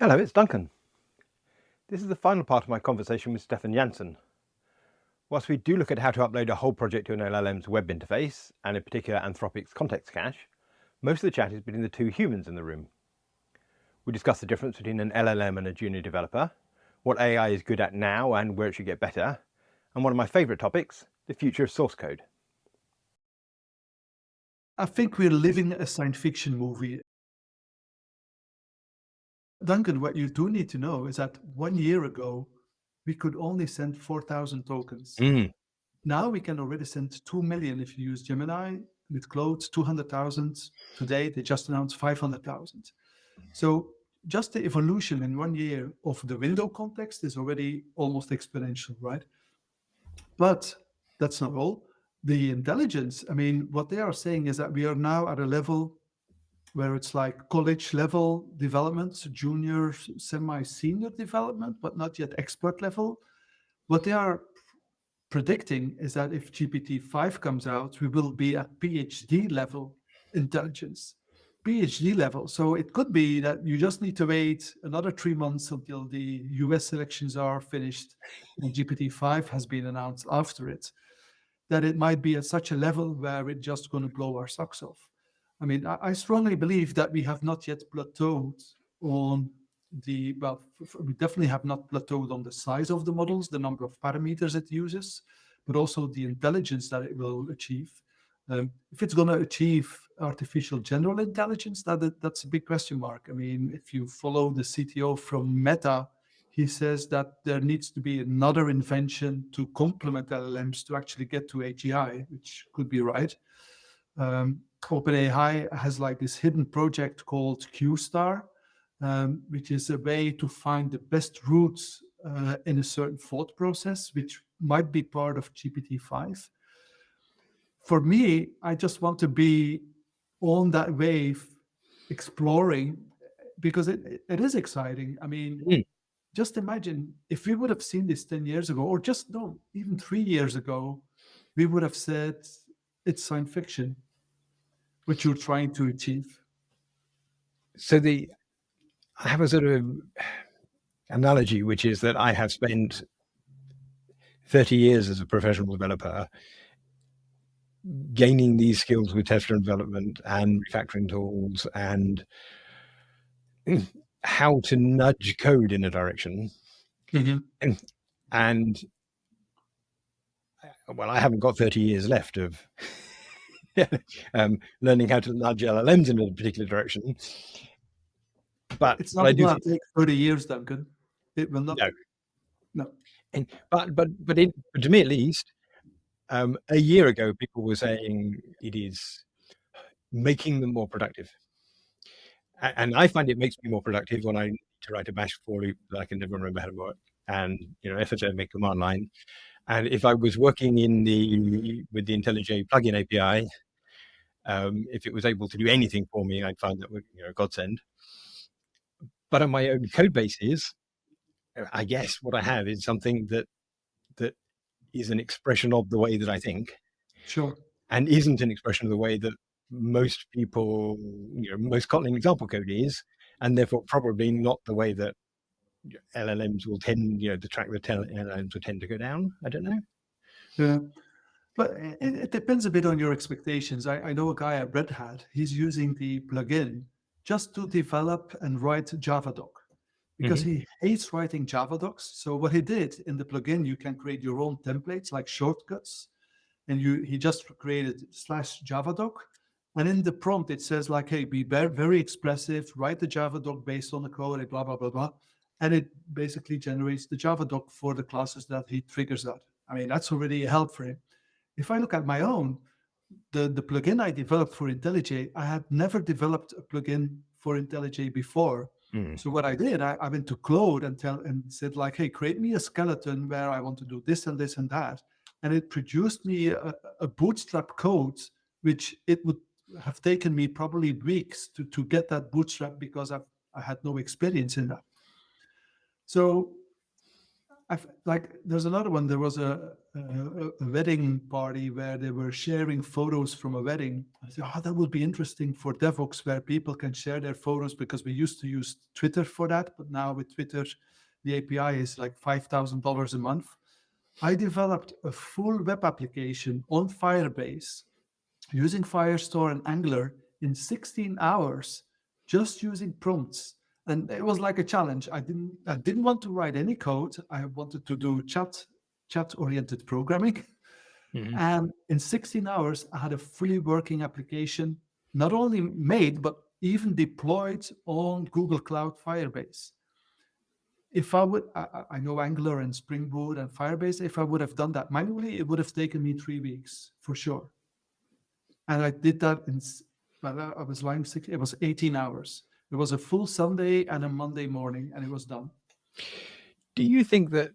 Hello, it's Duncan. This is the final part of my conversation with Stephan Janssen. Whilst we do look at how to upload a whole project to an LLM's web interface, and in particular Anthropic's context cache, most of the chat is between the two humans in the room. We discuss the difference between an LLM and a junior developer, what AI is good at now and where it should get better, and one of my favourite topics, the future of source code. I think we're living a science fiction movie. Duncan, what you do need to know is that 1 year ago, we could only send 4,000 tokens. Now we can already send 2 million if you use Gemini. With Claude, 200,000. Today, they just announced 500,000. So just the evolution in 1 year of the window context is already almost exponential, right? But that's not all. The intelligence, I mean, what they are saying is that we are now at a level where it's like college level development, junior, semi-senior development, but not yet expert level. What they are predicting is that if GPT-5 comes out, we will be at PhD level intelligence. PhD level. So it could be that you just need to wait another 3 months until the US elections are finished and GPT-5 has been announced after it, that it might be at such a level where it's just going to blow our socks off. I mean, I strongly believe that we have not yet plateaued on we definitely have not plateaued on the size of the models, the number of parameters it uses, but also the intelligence that it will achieve. If it's going to achieve artificial general intelligence, that's a big question mark. I mean, if you follow the CTO from Meta, he says that there needs to be another invention to complement LLMs to actually get to AGI, which could be right. OpenAI has like this hidden project called Q-Star, which is a way to find the best routes in a certain thought process, which might be part of GPT-5. For me, I just want to be on that wave, exploring, because it is exciting. I mean, just imagine if we would have seen this 10 years ago, or even 3 years ago, we would have said it's science fiction, what you're trying to achieve. So I have a sort of analogy, which is that I have spent 30 years as a professional developer gaining these skills with test-driven development and refactoring tools and how to nudge code in a direction. And well, I haven't got 30 years left of learning how to nudge LLMs in a particular direction. But it's not going to take 30 years, Duncan. It will not. No. But to me at least, a year ago, people were saying it is making them more productive. And I find it makes me more productive when I need to write a bash for loop that I can never remember how to work, and FHM command line. And if I was working with the IntelliJ plugin API, if it was able to do anything for me, I'd find that a godsend. But on my own code bases, I guess what I have is something that is an expression of the way that I think. Sure. And isn't an expression of the way that most people, most Kotlin example code is, and therefore probably not the way that LLMs will tend, the track that LLMs will tend to go down. I don't know. Yeah. But it depends a bit on your expectations. I know a guy at Red Hat, he's using the plugin just to develop and write Javadoc because he hates writing Javadocs. So what he did in the plugin, you can create your own templates like shortcuts. And he just created /Javadoc. And in the prompt, it says like, hey, be very expressive, write the Javadoc based on the code, blah, blah, blah, blah. And it basically generates the Javadoc for the classes that he triggers that. I mean, that's already a help for him. If I look at my own, the plugin I developed for IntelliJ, I had never developed a plugin for IntelliJ before. So what I did, I went to Claude and said like, hey, create me a skeleton where I want to do this and this and that. And it produced me a bootstrap code, which it would have taken me probably weeks to get that bootstrap because I had no experience in that. So There's another one. There was a wedding party where they were sharing photos from a wedding. I said, oh, that would be interesting for Devoxx, where people can share their photos, because we used to use Twitter for that, but now with Twitter, the API is like $5,000 a month. I developed a full web application on Firebase using Firestore and Angular in 16 hours, just using prompts. And it was like a challenge. I didn't want to write any code. I wanted to do chat-oriented programming. Mm-hmm. And in 16 hours, I had a fully working application, not only made, but even deployed on Google Cloud Firebase. If I would, I know Angular and Spring Boot and Firebase. If I would have done that manually, it would have taken me 3 weeks for sure. And I did that I was lying sick. It was 18 hours. It was a full Sunday and a Monday morning, and it was done. Do you think that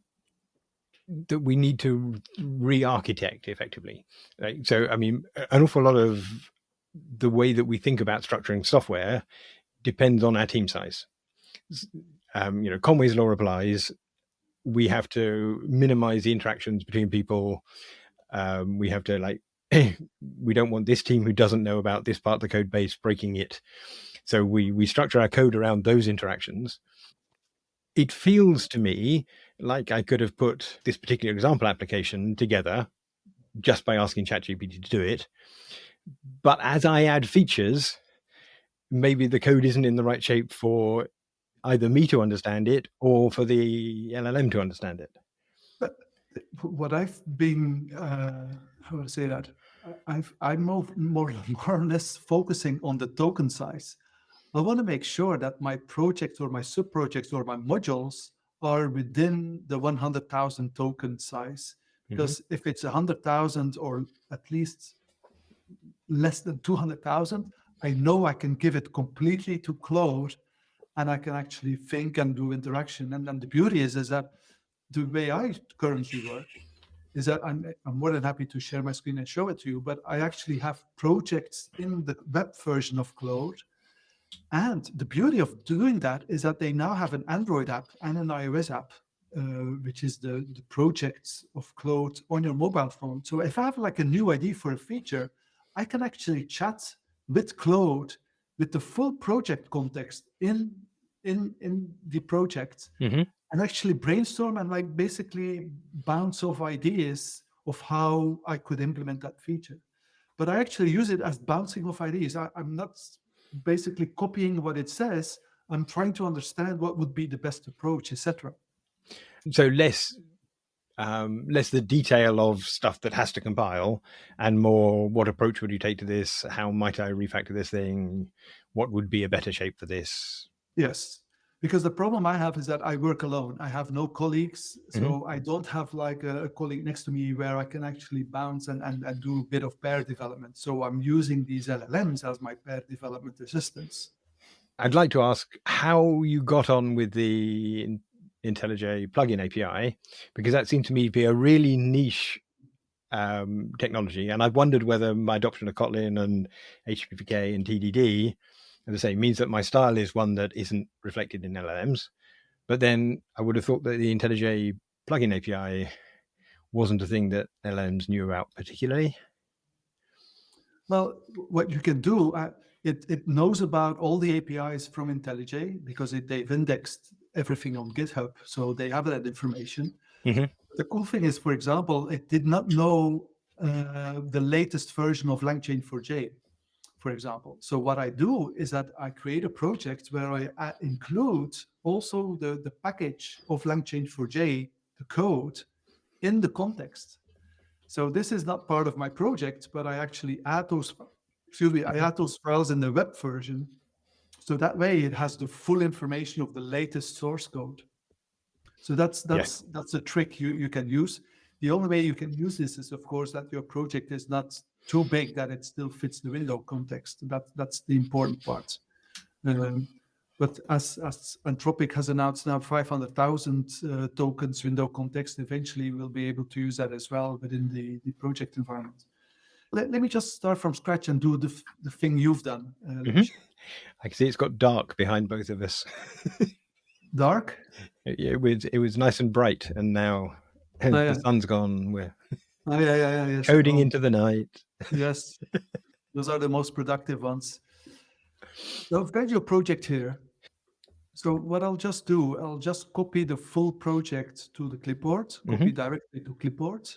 we need to re-architect effectively? Like, so, I mean, an awful lot of the way that we think about structuring software depends on our team size. Conway's law applies. We have to minimize the interactions between people. We have to we don't want this team who doesn't know about this part of the code base breaking it. So we structure our code around those interactions. It feels to me like I could have put this particular example application together just by asking ChatGPT to do it. But as I add features, maybe the code isn't in the right shape for either me to understand it or for the LLM to understand it. But what I've been, how do I say that? I'm more or less focusing on the token size. I want to make sure that my project or my sub-projects or my modules are within the 100,000 token size. Because if it's 100,000 or at least less than 200,000, I know I can give it completely to Claude, and I can actually think and do interaction. And then the beauty is that the way I currently work is that I'm more than happy to share my screen and show it to you, but I actually have projects in the web version of Claude. And the beauty of doing that is that they now have an Android app and an iOS app, which is the projects of Claude on your mobile phone. So if I have like a new idea for a feature, I can actually chat with Claude with the full project context in the project, and actually brainstorm and basically bounce off ideas of how I could implement that feature. But I actually use it as bouncing off ideas. I'm not basically copying what it says. I'm trying to understand what would be the best approach, etc. So less the detail of stuff that has to compile, and more what approach would you take to this? How might I refactor this thing? What would be a better shape for this? Yes, because the problem I have is that I work alone. I have no colleagues, so I don't have like a colleague next to me where I can actually bounce and do a bit of pair development. So I'm using these LLMs as my pair development assistants. I'd like to ask how you got on with the IntelliJ plugin API, because that seemed to me to be a really niche technology. And I've wondered whether my adoption of Kotlin and HTTP and TDD, as I say, means that my style is one that isn't reflected in LLMs. But then I would have thought that the IntelliJ plugin API wasn't a thing that LLMs knew about particularly. Well, what you can do, it knows about all the APIs from IntelliJ because they've indexed everything on GitHub, so they have that information. The cool thing is, for example, it did not know the latest version of LangChain4j, for example. So what I do is that I create a project where I include also the package of LangChain4j, the code, in the context. So this is not part of my project, but I actually add those, I add those files in the web version. So that way it has the full information of the latest source code. So that's a trick you can use. The only way you can use this is, of course, that your project is not too big that it still fits the window context. That's the important part. But as Antropic has announced now 500,000 tokens window context, eventually we'll be able to use that as well within the project environment. Let me just start from scratch and do the thing you've done. I can see it's got dark behind both of us. Dark? It was nice and bright, and now the sun's gone. We're Yes. coding into the night. Yes, those are the most productive ones. So I've got your project here. So what I'll just do, I'll just copy the full project to the clipboard, copy directly to clipboard.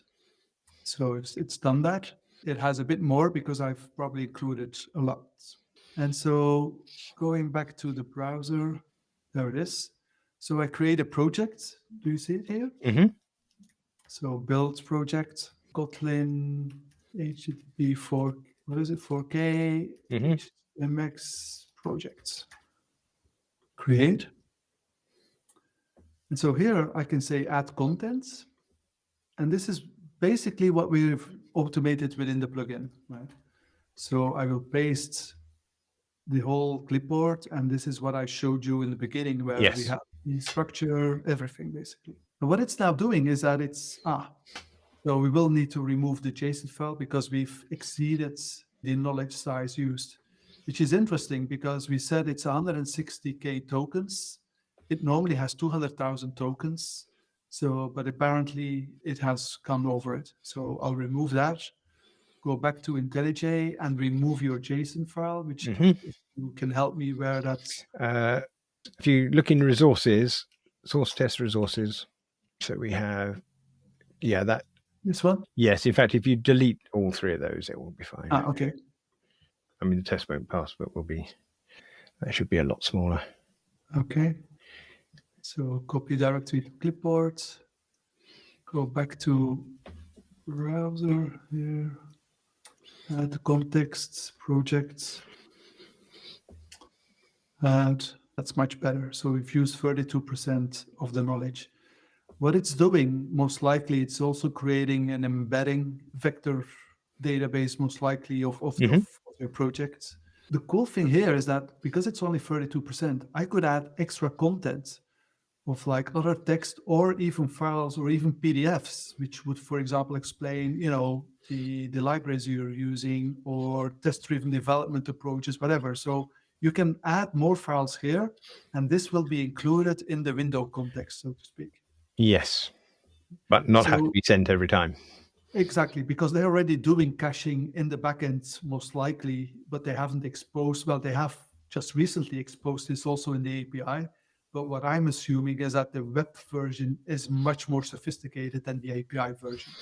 So it's done that. It has a bit more because I've probably included a lot. And so going back to the browser, there it is. So I create a project. Do you see it here? So build project, Kotlin, HTTP 4, what is it? 4K, HTMX projects. Create. And so here I can say add contents. And this is basically what we've automated within the plugin, right? So I will paste the whole clipboard, and this is what I showed you in the beginning, where we have the structure, everything basically. And what it's now doing is that so we will need to remove the JSON file because we've exceeded the knowledge size used, which is interesting because we said it's 160K tokens. It normally has 200,000 tokens. So, but apparently it has come over it. So I'll remove that, go back to IntelliJ and remove your JSON file, which if you can help me where that's. If you look in resources, source test resources, so we have, that. This one? Yes, in fact, if you delete all three of those, it will be fine. Okay. I mean, the test won't pass, but that should be a lot smaller. Okay. So copy directly to clipboard, go back to browser here, add context, projects, and that's much better. So we've used 32% of the knowledge. What it's doing, most likely, it's also creating an embedding vector database, most likely of your projects. The cool thing here is that because it's only 32%, I could add extra content of like other text or even files or even PDFs, which would, for example, explain, the libraries you're using or test-driven development approaches, whatever. So you can add more files here, and this will be included in the window context, so to speak. Yes, but not have to be sent every time. Exactly, because they're already doing caching in the backend, most likely, but they haven't exposed, they have just recently exposed this also in the API. But what I'm assuming is that the web version is much more sophisticated than the API version.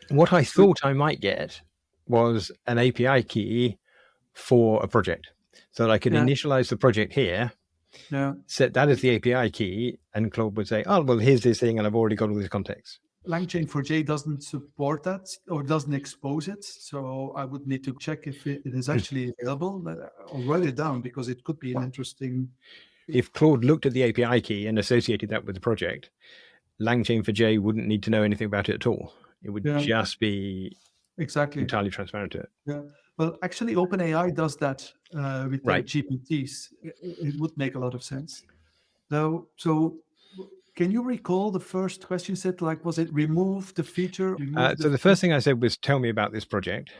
What I thought I might get was an API key for a project, so that I could initialize the project here, set that as the API key, and Claude would say, oh, well, here's this thing, and I've already got all this context. LangChain4j doesn't support that or doesn't expose it. So I would need to check if it is actually available. I'll write it down because it could be an interesting. If Claude looked at the API key and associated that with the project, LangChain4j wouldn't need to know anything about it at all. It would just be entirely transparent to it. Yeah. Well, actually, OpenAI does that with their GPTs. It would make a lot of sense. Now, so can you recall the first question you said? Like, was it remove the feature? So the first thing I said was, tell me about this project.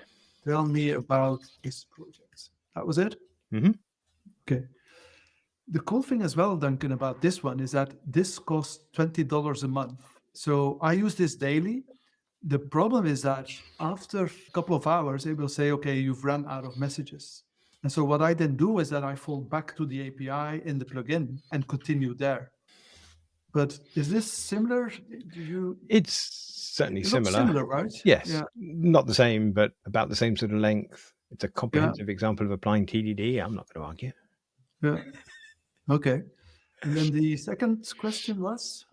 Tell me about this project. That was it? Okay. The cool thing as well, Duncan, about this one is that this costs $20 a month. So I use this daily. The problem is that after a couple of hours, it will say, okay, you've run out of messages. And so what I then do is that I fall back to the API in the plugin and continue there. But is this similar? It's certainly similar, right? Yes. Yeah. Not the same, but about the same sort of length. It's a comprehensive example of applying TDD. I'm not going to argue. Yeah. Okay. And then the second question was?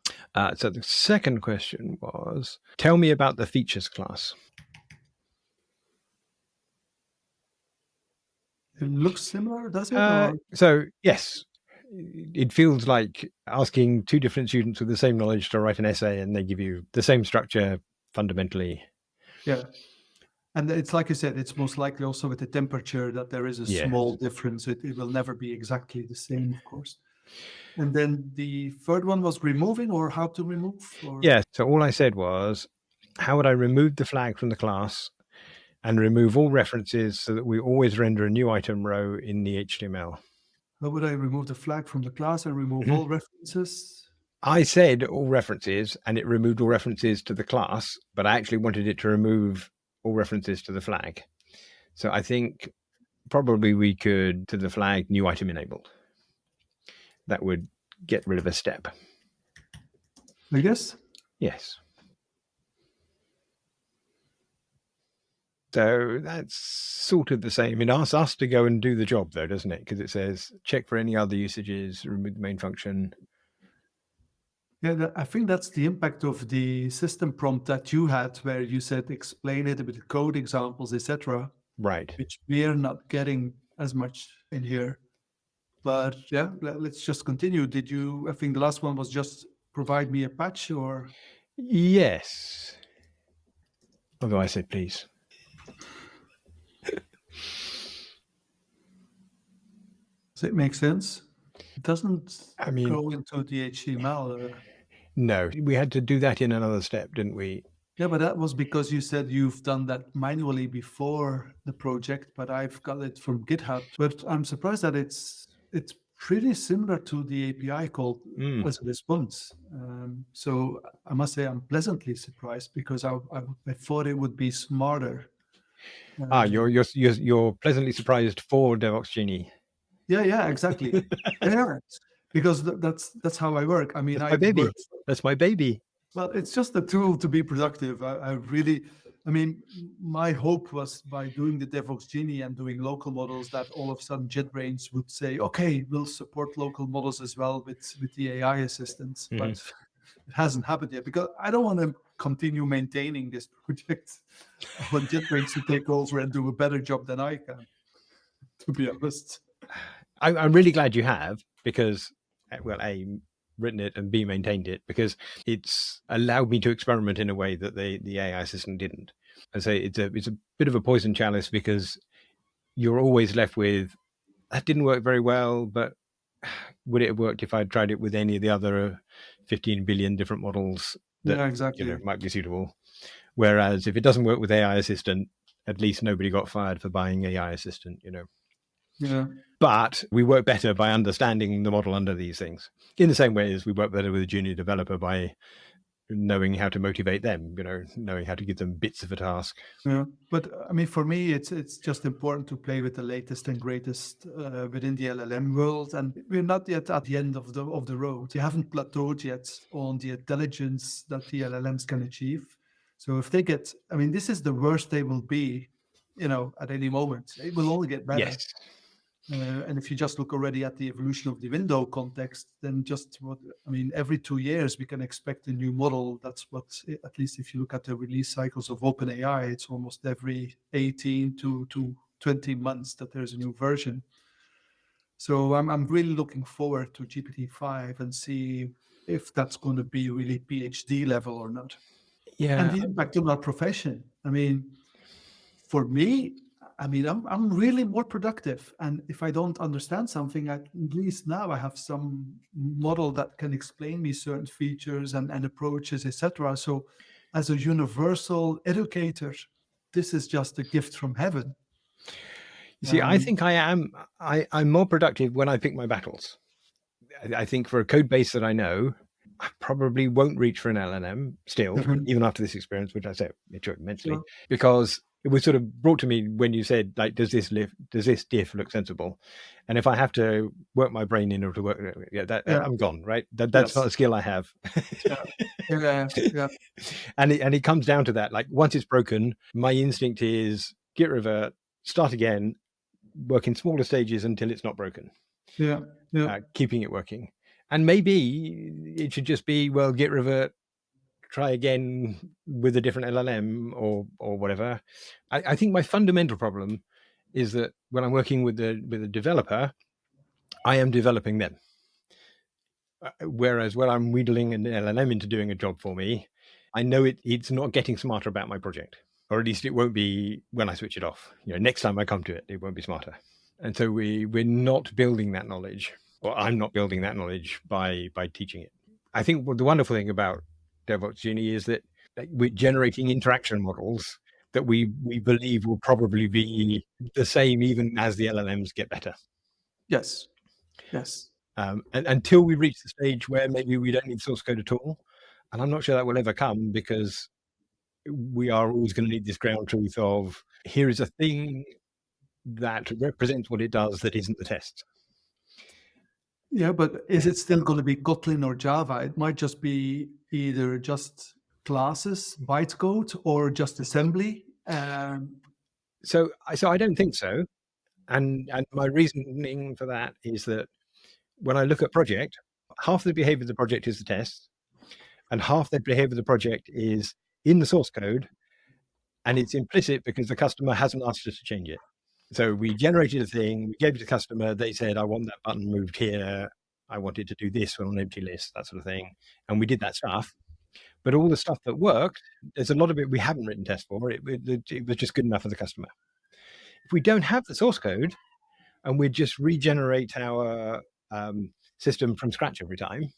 So the second question was, tell me about the features class. It looks similar, does it? So, yes. It feels like asking two different students with the same knowledge to write an essay, and they give you the same structure fundamentally. Yeah. And it's like you said, it's most likely also with the temperature that there is a small difference. It will never be exactly the same, of course. And then the third one was removing, or how to remove? Yeah. So all I said was, how would I remove the flag from the class and remove all references so that we always render a new item row in the HTML? How would I remove the flag from the class and remove all references? I said all references, and it removed all references to the class, but I actually wanted it to remove all references to the flag. So I think probably we could, to the flag, new item enabled. That would get rid of a step. I guess. Yes. So that's sort of the same. It asks us to go and do the job, though, doesn't it? Because it says check for any other usages, remove the main function. Yeah, I think that's the impact of the system prompt that you had, where you said explain it with code examples, etc. Right. Which we're not getting as much in here. But yeah, let's just continue. Did you? I think the last one was just provide me a patch, or yes. Although I said please. does it make sense? It doesn't I mean, go into the HTML. No, we had to do that in another step, didn't we? Yeah, but that was because you said you've done that manually before the project, but I've got it from GitHub. But I'm surprised that it's pretty similar to the API called as a response. So I must say I'm pleasantly surprised, because I thought it would be smarter. You're pleasantly surprised for Devoxx Genie. Yeah, exactly. Yeah, because that's how I work. I mean, That's my baby. That's my baby. Well, it's just a tool to be productive. I mean, my hope was by doing the Devoxx Genie and doing local models that all of a sudden JetBrains would say, okay, we'll support local models as well with the AI assistants. Mhm. But it hasn't happened yet, because I don't want to continue maintaining this project. I want JetBrains to take over and do a better job than I can, to be honest. I'm really glad you have, because, well, A, written it, and B, maintained it, because it's allowed me to experiment in a way that the AI system didn't. And so it's a bit of a poison chalice, because you're always left with, that didn't work very well, but would it have worked if I'd tried it with any of the other 15 billion different models that Yeah, exactly. might be suitable? Whereas if it doesn't work with AI Assistant, at least nobody got fired for buying AI Assistant, Yeah. But we work better by understanding the model under these things, in the same way as we work better with a junior developer by knowing how to motivate them, knowing how to give them bits of a task. Yeah, but I mean, for me, it's just important to play with the latest and greatest within the LLM world, and we're not yet at the end of the road. You haven't plateaued yet on the intelligence that the LLMs can achieve. So if they get, I mean, this is the worst they will be, at any moment. It will only get better. Yes. And if you just look already at the evolution of the window context, then every 2 years we can expect a new model. That's what, at least if you look at the release cycles of OpenAI, it's almost every 18 to 20 months that there's a new version. So I'm really looking forward to GPT-5 and see if that's going to be really PhD level or not. Yeah. And the impact on our profession. I mean, for me, I'm really more productive. And if I don't understand something, at least now I have some model that can explain me certain features and approaches, etc. So as a universal educator, this is just a gift from heaven. You see, I think I'm more productive when I pick my battles. I think for a code base that I know, I probably won't reach for an LLM still, even after this experience, which I say enjoyed immensely, because it was sort of brought to me when you said, like, does this diff look sensible? And if I have to work my brain in order to work, I'm gone, right? That's not a skill I have. Yeah. And it comes down to that. Like, once it's broken, my instinct is git revert, start again, work in smaller stages until it's not broken. Yeah. Keeping it working. And maybe it should just be, well, git revert, try again with a different LLM or whatever. I think my fundamental problem is that when I'm working with a developer, I am developing them. Whereas when I'm wheedling an LLM into doing a job for me, I know it's not getting smarter about my project, or at least it won't be when I switch it off. Next time I come to it, it won't be smarter. And so we're not building that knowledge, or I'm not building that knowledge by teaching it. I think the wonderful thing about Devoxx Genie is that we're generating interaction models that we believe will probably be the same even as the LLMs get better. Yes. Yes. And until we reach the stage where maybe we don't need source code at all, and I'm not sure that will ever come, because we are always going to need this ground truth of, here is a thing that represents what it does that isn't the test. Yeah, but is it still going to be Kotlin or Java? It might just be either just classes, bytecode, or just assembly. So I don't think so. And my reasoning for that is that when I look at project, half the behavior of the project is the test, and half the behavior of the project is in the source code, and it's implicit because the customer hasn't asked us to change it. So we generated a thing, we gave it to the customer, they said, I want that button moved here, I want it to do this on an empty list, that sort of thing. And we did that stuff. But all the stuff that worked, there's a lot of it we haven't written tests for. It was just good enough for the customer. If we don't have the source code and we just regenerate our system from scratch every time,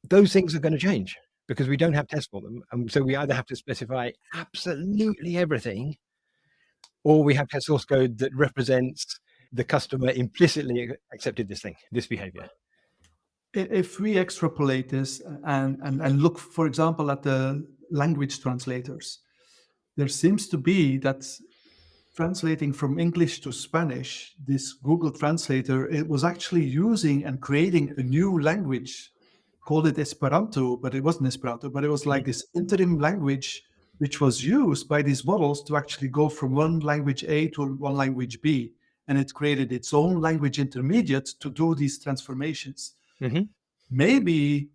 those things are going to change because we don't have tests for them. And so we either have to specify absolutely everything, or we have test source code that represents the customer implicitly accepted this thing, this behavior. If we extrapolate this and look, for example, at the language translators, there seems to be that translating from English to Spanish, this Google Translator, it was actually using and creating a new language, called it Esperanto, but it wasn't Esperanto, but it was like this interim language which was used by these models to actually go from one language A to one language B. And it created its own language intermediate to do these transformations. Mm-hmm. Maybe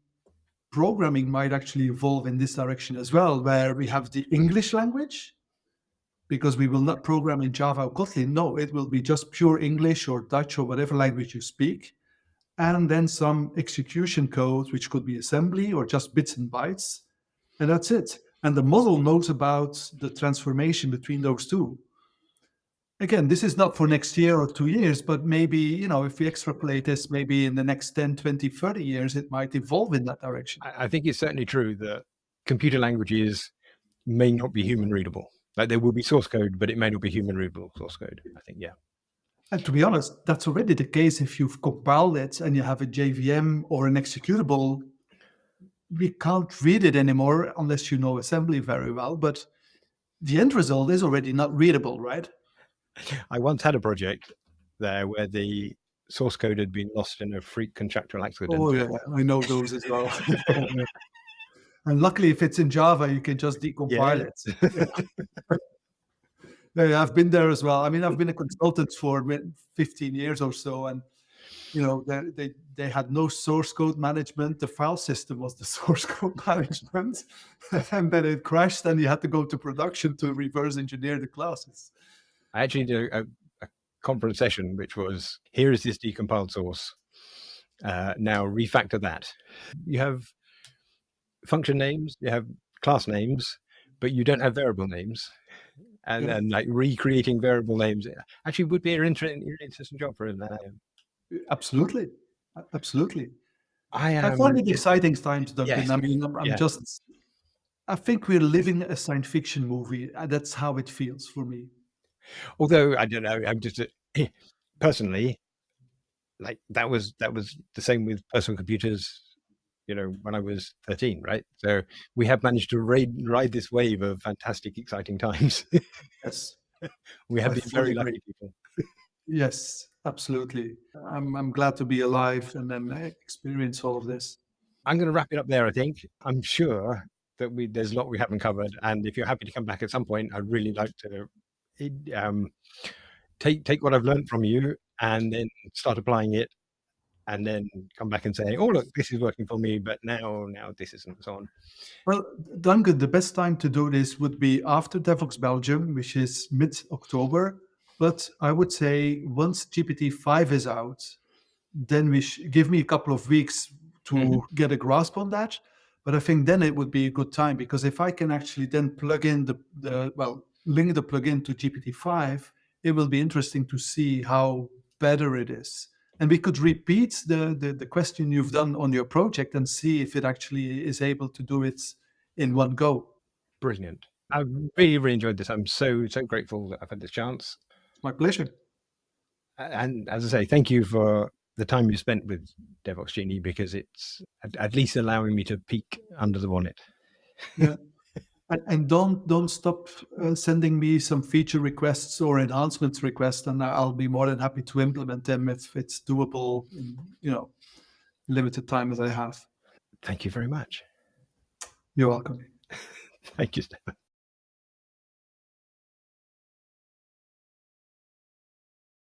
programming might actually evolve in this direction as well, where we have the English language, because we will not program in Java or Kotlin. No, it will be just pure English or Dutch or whatever language you speak. And then some execution code, which could be assembly or just bits and bytes. And that's it. And the model knows about the transformation between those two. Again, this is not for next year or 2 years, but maybe, if we extrapolate this, maybe in the next 10, 20, 30 years, it might evolve in that direction. I think it's certainly true that computer languages may not be human readable. Like, there will be source code, but it may not be human readable source code, I think, yeah. And to be honest, that's already the case if you've compiled it and you have a JVM or an executable. We can't read it anymore unless you know assembly very well, but the end result is already not readable, right? I once had a project there where the source code had been lost in a freak contractual accident. Oh yeah, I know those as well. And luckily, if it's in Java, you can just decompile it. Yeah, I've been there as well. I mean, I've been a consultant for 15 years or so, and they had no source code management. The file system was the source code management, and then it crashed, and you had to go to production to reverse engineer the classes. I actually did a conference session, which was, here is this decompiled source. Now refactor that. You have function names, you have class names, but you don't have variable names. And like recreating variable names actually would be an interesting job for him. Absolutely. I find it exciting times, Duncan. Yes. I mean, I think we're living a science fiction movie. That's how it feels for me. Although, I don't know, I'm just personally, like, that was the same with personal computers, when I was 13, right? So we have managed to ride this wave of fantastic, exciting times. Yes. We have been very lucky people. Yes, absolutely. I'm glad to be alive and then experience all of this. I'm going to wrap it up there, I think. I'm sure that there's a lot we haven't covered. And if you're happy to come back at some point, I'd really like to take what I've learned from you and then start applying it, and then come back and say, oh, look, this is working for me, but now this isn't, and so on. Well, Duncan, the best time to do this would be after Devoxx Belgium, which is mid-October. But I would say once GPT-5 is out, then give me a couple of weeks to get a grasp on that. But I think then it would be a good time, because if I can actually then plug in link the plugin to GPT-5, it will be interesting to see how better it is. And we could repeat the question you've done on your project and see if it actually is able to do it in one go. Brilliant. I really, really enjoyed this. I'm so grateful that I've had this chance. It's my pleasure. And as I say, thank you for the time you spent with Devoxx Genie, because it's at least allowing me to peek under the bonnet. Yeah. And don't stop sending me some feature requests or enhancements requests, and I'll be more than happy to implement them if it's doable in limited time as I have. Thank you very much. You're welcome. Thank you, Stephan.